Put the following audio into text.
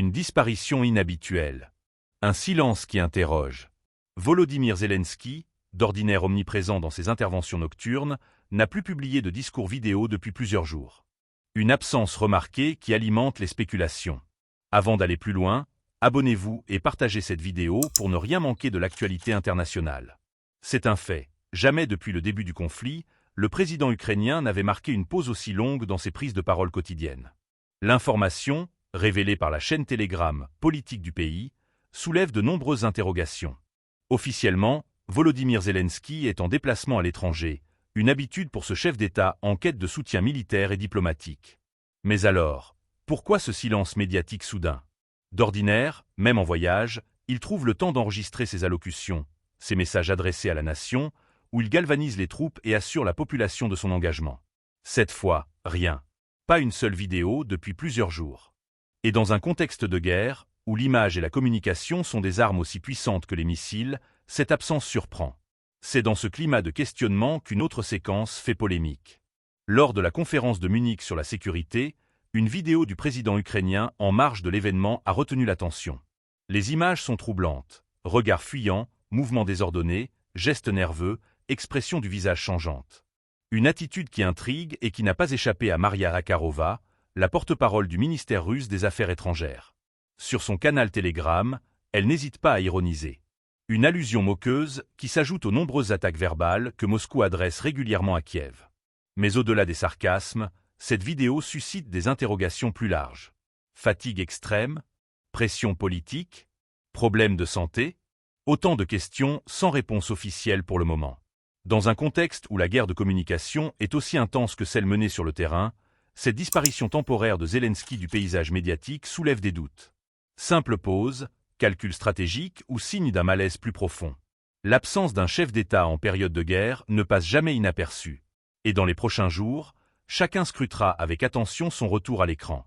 Une disparition inhabituelle. Un silence qui interroge. Volodymyr Zelensky, d'ordinaire omniprésent dans ses interventions nocturnes, n'a plus publié de discours vidéo depuis plusieurs jours. Une absence remarquée qui alimente les spéculations. Avant d'aller plus loin, abonnez-vous et partagez cette vidéo pour ne rien manquer de l'actualité internationale. C'est un fait, jamais depuis le début du conflit, le président ukrainien n'avait marqué une pause aussi longue dans ses prises de parole quotidiennes. L'information, révélée par la chaîne Telegram politique du pays, soulève de nombreuses interrogations. Officiellement, Volodymyr Zelensky est en déplacement à l'étranger, une habitude pour ce chef d'État en quête de soutien militaire et diplomatique. Mais alors, pourquoi ce silence médiatique soudain? D'ordinaire, même en voyage, il trouve le temps d'enregistrer ses allocutions, ses messages adressés à la nation, où il galvanise les troupes et assure la population de son engagement. Cette fois, rien. Pas une seule vidéo depuis plusieurs jours. Et dans un contexte de guerre, où l'image et la communication sont des armes aussi puissantes que les missiles, cette absence surprend. C'est dans ce climat de questionnement qu'une autre séquence fait polémique. Lors de la conférence de Munich sur la sécurité, une vidéo du président ukrainien en marge de l'événement a retenu l'attention. Les images sont troublantes. Regards fuyants, mouvements désordonnés, gestes nerveux, expression du visage changeante. Une attitude qui intrigue et qui n'a pas échappé à Maria Zakharova, la porte-parole du ministère russe des Affaires étrangères. Sur son canal Telegram, elle n'hésite pas à ironiser. Une allusion moqueuse qui s'ajoute aux nombreuses attaques verbales que Moscou adresse régulièrement à Kiev. Mais au-delà des sarcasmes, cette vidéo suscite des interrogations plus larges. Fatigue extrême? Pression politique? Problèmes de santé? Autant de questions sans réponse officielle pour le moment. Dans un contexte où la guerre de communication est aussi intense que celle menée sur le terrain, cette disparition temporaire de Zelensky du paysage médiatique soulève des doutes. Simple pause, calcul stratégique ou signe d'un malaise plus profond. L'absence d'un chef d'État en période de guerre ne passe jamais inaperçue. Et dans les prochains jours, chacun scrutera avec attention son retour à l'écran.